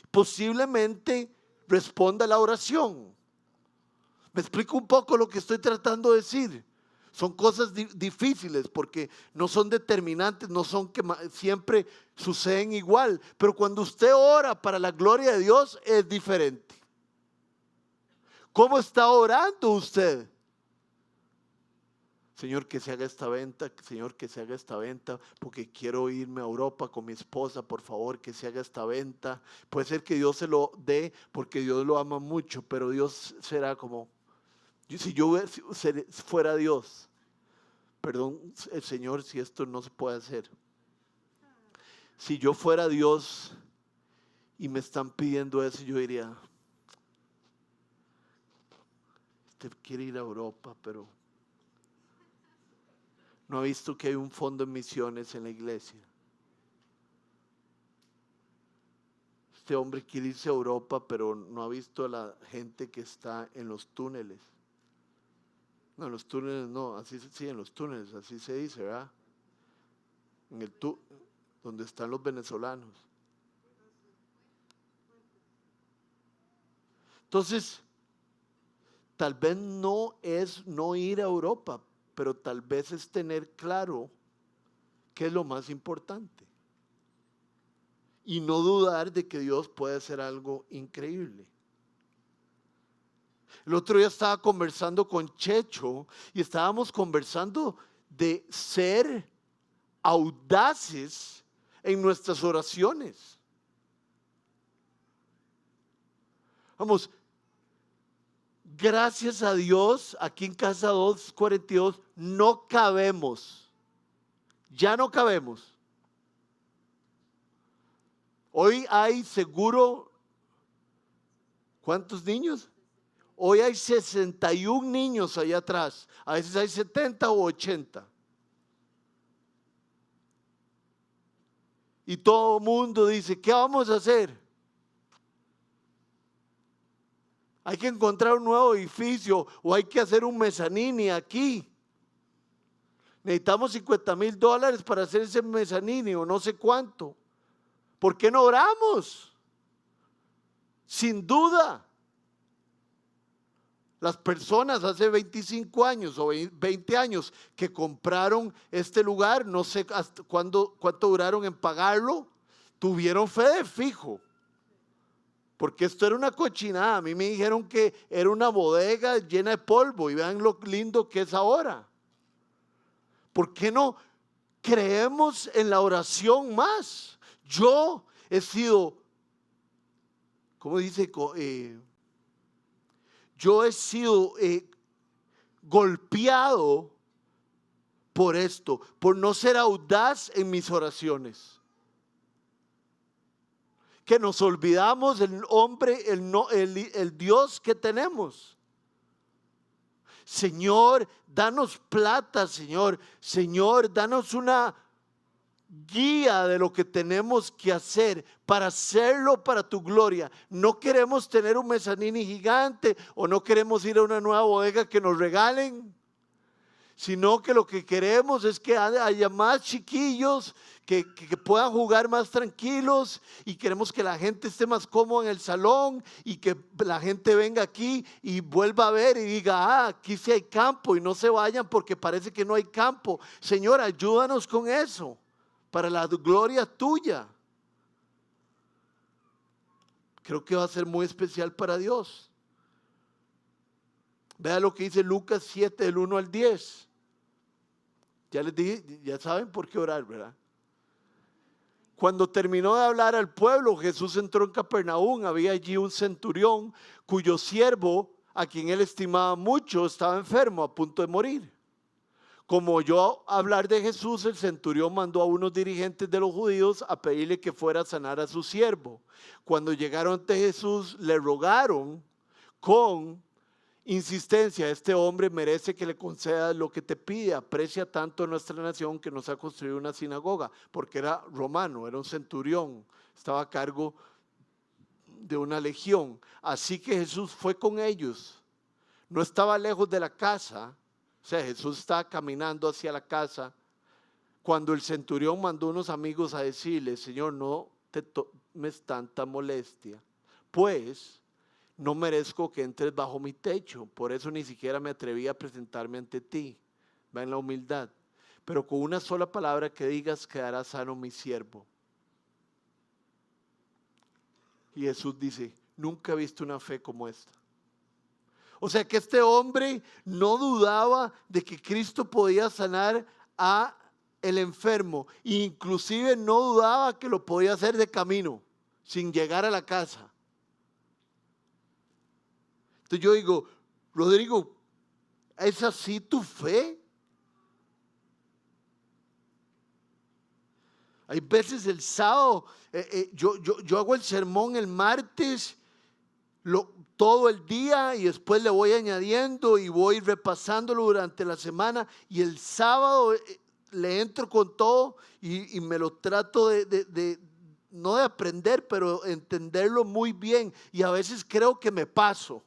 Posiblemente responda a la oración. ¿Me explico un poco lo que estoy tratando de decir? Son cosas difíciles porque no son determinantes, no son que siempre suceden igual. Pero cuando usted ora para la gloria de Dios es diferente. ¿Cómo está orando usted? Señor, que se haga esta venta, Señor, que se haga esta venta, porque quiero irme a Europa con mi esposa, por favor, que se haga esta venta. Puede ser que Dios se lo dé porque Dios lo ama mucho, pero Dios será como... Si yo fuera Dios, perdón, el Señor, si esto no se puede hacer. Si yo fuera Dios y me están pidiendo eso, yo diría, usted quiere ir a Europa, pero no ha visto que hay un fondo en misiones en la iglesia. Este hombre quiere irse a Europa, pero no ha visto a la gente que está en los túneles. No, en los túneles no, así sí, en los túneles, así se dice, ¿verdad? Donde están los venezolanos. Entonces, tal vez no es no ir a Europa, pero tal vez es tener claro qué es lo más importante. Y no dudar de que Dios puede hacer algo increíble. El otro día estaba conversando con Checho y estábamos conversando de ser audaces en nuestras oraciones. Vamos, gracias a Dios, aquí en Casa 242 no cabemos. Ya no cabemos. Hoy hay seguro, ¿cuántos niños? Hoy hay 61 niños allá atrás. A veces hay 70 o 80. Y todo el mundo dice, ¿qué vamos a hacer? Hay que encontrar un nuevo edificio o hay que hacer un mezanini aquí. Necesitamos $50,000 para hacer ese mezanini o no sé cuánto. ¿Por qué no oramos? Sin duda. Las personas hace 25 años o 20 años que compraron este lugar, no sé hasta cuánto duraron en pagarlo, tuvieron fe de fijo. Porque esto era una cochinada. A mí me dijeron que era una bodega llena de polvo y vean lo lindo que es ahora. ¿Por qué no creemos en la oración más? Yo he sido, ¿cómo dice? Yo he sido golpeado por esto, por no ser audaz en mis oraciones. Que nos olvidamos del hombre, el Dios que tenemos. Señor, danos plata, Señor. Señor, danos una guía de lo que tenemos que hacer para hacerlo para tu gloria. No queremos tener un mezanini gigante o no queremos ir a una nueva bodega que nos regalen. sino que lo que queremos es que haya más chiquillos que puedan jugar más tranquilos, y queremos que la gente esté más cómoda en el salón y que la gente venga aquí y vuelva a ver y diga, aquí sí hay campo, y no se vayan porque parece que no hay campo. Señor, ayúdanos con eso para la gloria tuya. Creo que va a ser muy especial para Dios. Vea lo que dice Lucas 7, del 1 al 10. Ya les dije, ya saben por qué orar, ¿verdad? Cuando terminó de hablar al pueblo, Jesús entró en Capernaum. Había allí un centurión cuyo siervo, a quien él estimaba mucho, estaba enfermo, a punto de morir. Como oyó hablar de Jesús, el centurión mandó a unos dirigentes de los judíos a pedirle que fuera a sanar a su siervo. Cuando llegaron ante Jesús, le rogaron con insistencia: este hombre merece que le concedas lo que te pide. Aprecia tanto nuestra nación que nos ha construido una sinagoga. Porque era romano, era un centurión, estaba a cargo de una legión. Así que Jesús fue con ellos. No estaba lejos de la casa. O sea, Jesús estaba caminando hacia la casa cuando el centurión mandó unos amigos a decirle: Señor, no te tomes tanta molestia, pues no merezco que entres bajo mi techo. Por eso ni siquiera me atreví a presentarme ante ti. Va en la humildad. Pero con una sola palabra que digas, quedará sano mi siervo. Y Jesús dice: nunca he visto una fe como esta. O sea que este hombre no dudaba de que Cristo podía sanar a el enfermo. Inclusive no dudaba que lo podía hacer de camino, sin llegar a la casa. Entonces yo digo: Rodrigo, ¿es así tu fe? Hay veces el sábado, yo hago el sermón el martes, todo el día, y después le voy añadiendo y voy repasándolo durante la semana, y el sábado le entro con todo y me lo trato no de aprender, pero entenderlo muy bien, y a veces creo que me paso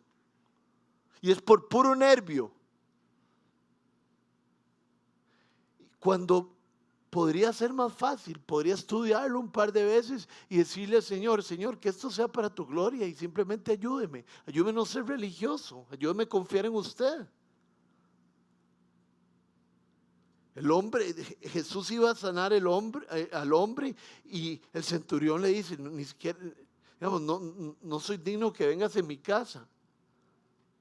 y es por puro nervio, cuando podría ser más fácil. Podría estudiarlo un par de veces y decirle: Señor, que esto sea para tu gloria, y simplemente ayúdeme a no ser religioso, ayúdeme a confiar en usted. El hombre, Jesús iba a sanar al hombre, y el centurión le dice: ni siquiera, digamos, no soy digno que vengas en mi casa,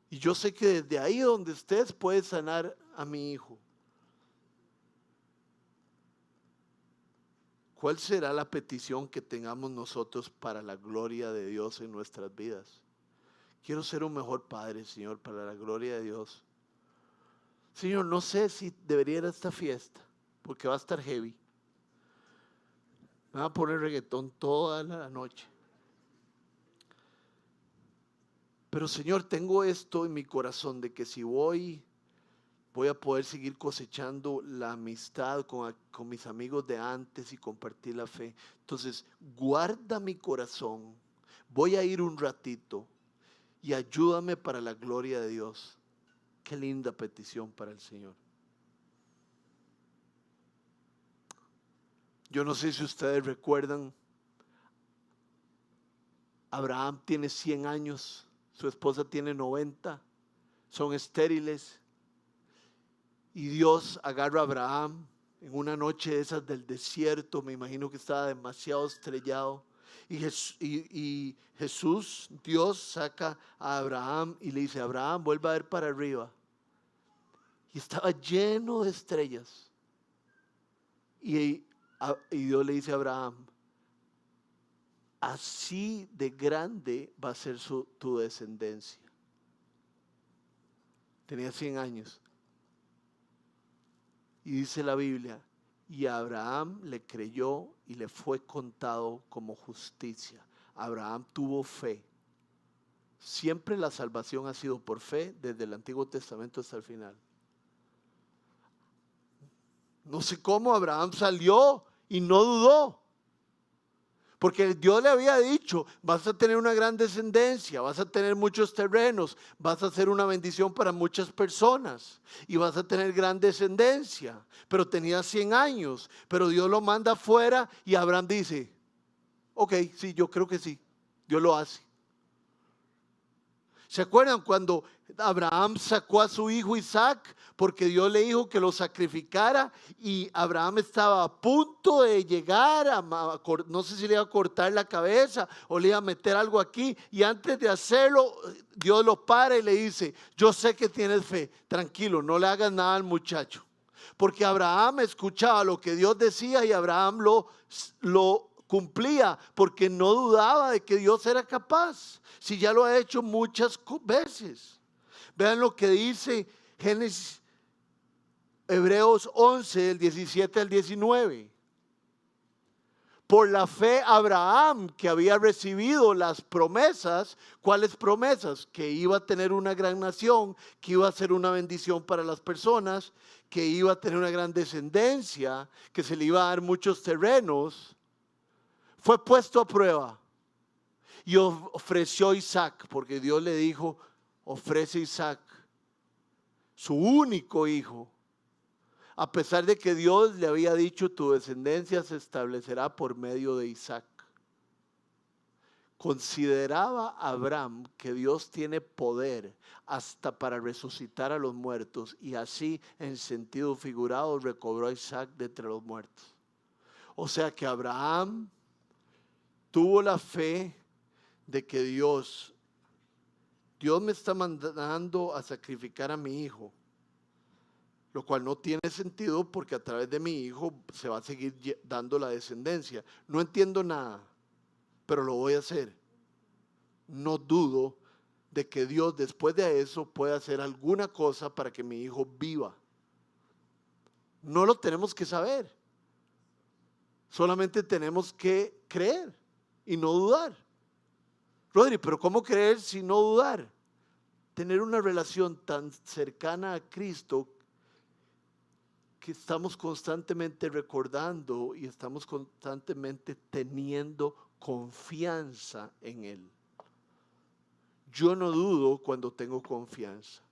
y yo sé que desde ahí donde estés puedes sanar a mi hijo. ¿Cuál será la petición que tengamos nosotros para la gloria de Dios en nuestras vidas? Quiero ser un mejor padre, Señor, para la gloria de Dios. Señor, no sé si debería ir a esta fiesta, porque va a estar heavy. Me van a poner reggaetón toda la noche. Pero Señor, tengo esto en mi corazón, de que si voy a poder seguir cosechando la amistad con mis amigos de antes y compartir la fe. Entonces, guarda mi corazón. Voy a ir un ratito y ayúdame para la gloria de Dios. Qué linda petición para el Señor. Yo no sé si ustedes recuerdan, Abraham tiene 100 años, su esposa tiene 90, son estériles. Y Dios agarra a Abraham en una noche de esas del desierto. Me imagino que estaba demasiado estrellado. Y Jesús, Dios, saca a Abraham y le dice: Abraham, vuelva a ver para arriba. Y estaba lleno de estrellas. Y Dios le dice a Abraham: así de grande va a ser tu descendencia. Tenía 100 años. Y dice la Biblia: y Abraham le creyó y le fue contado como justicia. Abraham tuvo fe. Siempre la salvación ha sido por fe, desde el Antiguo Testamento hasta el final. No sé cómo Abraham salió y no dudó. Porque Dios le había dicho, vas a tener una gran descendencia, vas a tener muchos terrenos, vas a ser una bendición para muchas personas y vas a tener gran descendencia. Pero tenía 100 años, pero Dios lo manda afuera y Abraham dice, ok, sí, yo creo que sí, Dios lo hace. ¿Se acuerdan cuando Abraham sacó a su hijo Isaac? Porque Dios le dijo que lo sacrificara y Abraham estaba a punto de llegar no sé si le iba a cortar la cabeza o le iba a meter algo aquí, y antes de hacerlo Dios lo para y le dice, yo sé que tienes fe, tranquilo, no le hagas nada al muchacho. Porque Abraham escuchaba lo que Dios decía y Abraham lo cumplía porque no dudaba de que Dios era capaz, si ya lo ha hecho muchas veces. Vean lo que dice Hebreos 11, del 17 al 19. Por la fe Abraham, que había recibido las promesas. ¿Cuáles promesas? Que iba a tener una gran nación, que iba a ser una bendición para las personas, que iba a tener una gran descendencia, que se le iba a dar muchos terrenos. Fue puesto a prueba y ofreció a Isaac, porque Dios le dijo, ofrece a Isaac, su único hijo. A pesar de que Dios le había dicho, tu descendencia se establecerá por medio de Isaac. Consideraba Abraham que Dios tiene poder hasta para resucitar a los muertos, y así en sentido figurado recobró a Isaac de entre los muertos. O sea que Abraham tuvo la fe de que Dios me está mandando a sacrificar a mi hijo. Lo cual no tiene sentido porque a través de mi hijo se va a seguir dando la descendencia. No entiendo nada, pero lo voy a hacer. No dudo de que Dios después de eso pueda hacer alguna cosa para que mi hijo viva. No lo tenemos que saber. Solamente tenemos que creer y no dudar. Rodri, pero ¿cómo creer si no dudar? Tener una relación tan cercana a Cristo que estamos constantemente recordando y estamos constantemente teniendo confianza en Él. Yo no dudo cuando tengo confianza.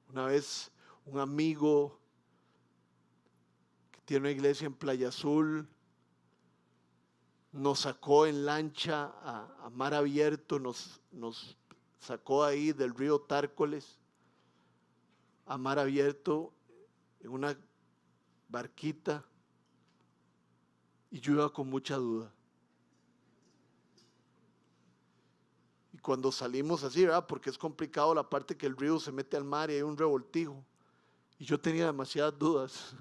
Una vez un amigo que tiene una iglesia en Playa Azul nos sacó en lancha a mar abierto, nos sacó ahí del río Tárcoles a mar abierto en una barquita, y yo iba con mucha duda. Y cuando salimos así, ¿verdad? Porque es complicado la parte que el río se mete al mar y hay un revoltijo, y yo tenía demasiadas dudas.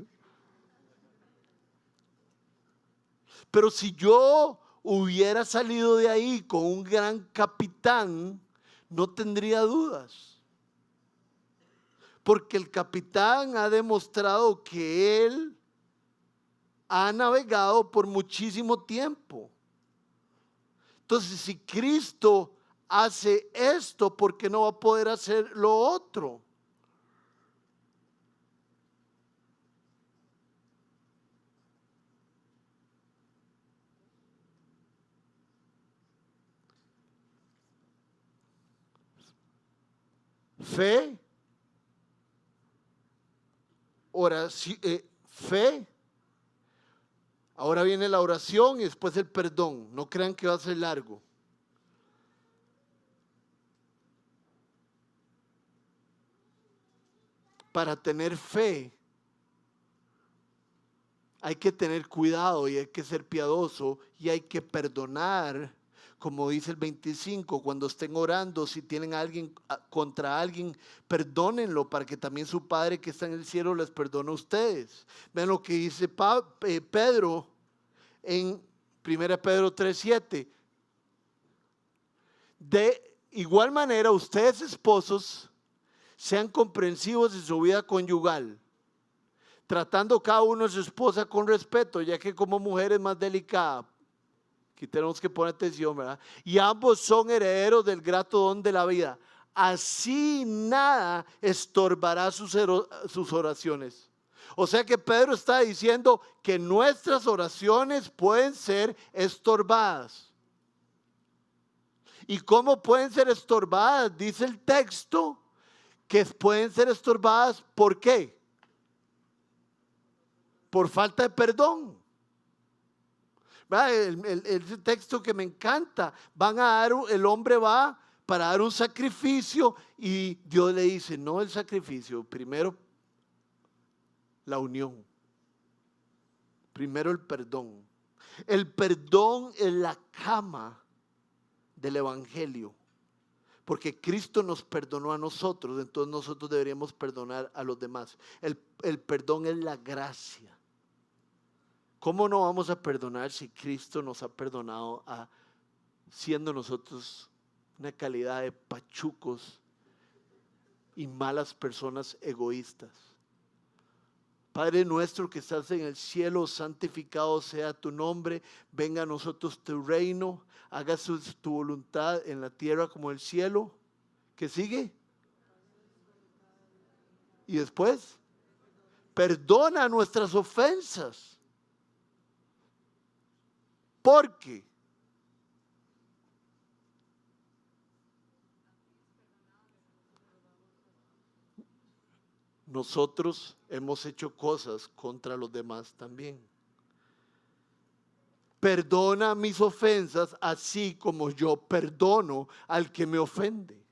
Pero si yo hubiera salido de ahí con un gran capitán, no tendría dudas. Porque el capitán ha demostrado que él ha navegado por muchísimo tiempo. Entonces, si Cristo hace esto, ¿por qué no va a poder hacer lo otro? Fe, oración, fe. Ahora viene la oración y después el perdón. No crean que va a ser largo. Para tener fe hay que tener cuidado y hay que ser piadoso y hay que perdonar. Como dice el 25, cuando estén orando, si tienen alguien contra alguien, perdónenlo para que también su Padre que está en el cielo les perdone a ustedes. Vean lo que dice Pedro en 1 Pedro 3:7. De igual manera, ustedes esposos sean comprensivos en su vida conyugal, tratando cada uno a su esposa con respeto, ya que como mujer es más delicada. Aquí tenemos que poner atención, ¿verdad? Y ambos son herederos del grato don de la vida. Así nada estorbará sus oraciones. O sea que Pedro está diciendo que nuestras oraciones pueden ser estorbadas. ¿Y cómo pueden ser estorbadas? Dice el texto que pueden ser estorbadas. ¿Por qué? Por falta de perdón. El texto que me encanta. El hombre va para dar un sacrificio y Dios le dice, no el sacrificio, primero la unión. Primero el perdón. El perdón es la cama del evangelio. Porque Cristo nos perdonó a nosotros, entonces nosotros deberíamos perdonar a los demás. El perdón es la gracia. ¿Cómo no vamos a perdonar si Cristo nos ha perdonado siendo nosotros una calidad de pachucos y malas personas egoístas? Padre nuestro que estás en el cielo, santificado sea tu nombre, venga a nosotros tu reino, hágase tu voluntad en la tierra como en el cielo. ¿Qué sigue? Y después, perdona nuestras ofensas. Porque nosotros hemos hecho cosas contra los demás también. Perdona mis ofensas así como yo perdono al que me ofende.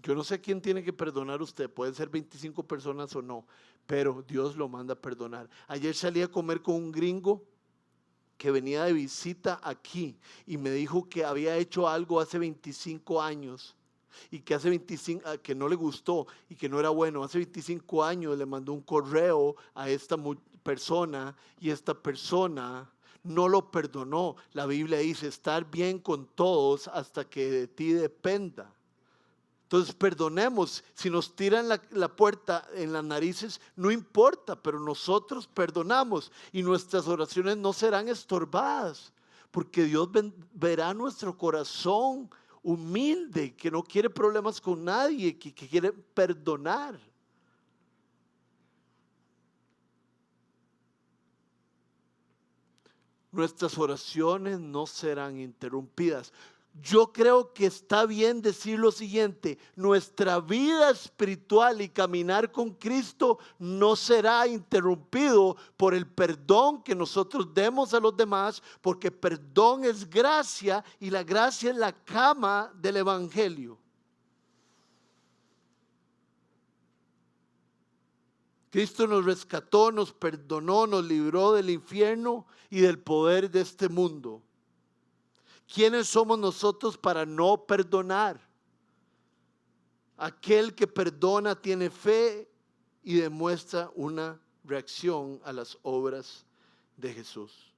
Yo no sé quién tiene que perdonar usted, pueden ser 25 personas o no, pero Dios lo manda a perdonar. Ayer salí a comer con un gringo que venía de visita aquí y me dijo que había hecho algo hace 25 años y que que no le gustó y que no era bueno. Hace 25 años le mandó un correo a esta persona y esta persona no lo perdonó. La Biblia dice estar bien con todos hasta que de ti dependa. Entonces perdonemos, si nos tiran la puerta en las narices, no importa, pero nosotros perdonamos y nuestras oraciones no serán estorbadas, porque Dios verá nuestro corazón humilde, que no quiere problemas con nadie, que quiere perdonar. Nuestras oraciones no serán interrumpidas. Yo creo que está bien decir lo siguiente: nuestra vida espiritual y caminar con Cristo no será interrumpido por el perdón que nosotros demos a los demás, porque perdón es gracia y la gracia es la cama del evangelio. Cristo nos rescató, nos perdonó, nos libró del infierno y del poder de este mundo. ¿Quiénes somos nosotros para no perdonar? Aquel que perdona tiene fe y demuestra una reacción a las obras de Jesús.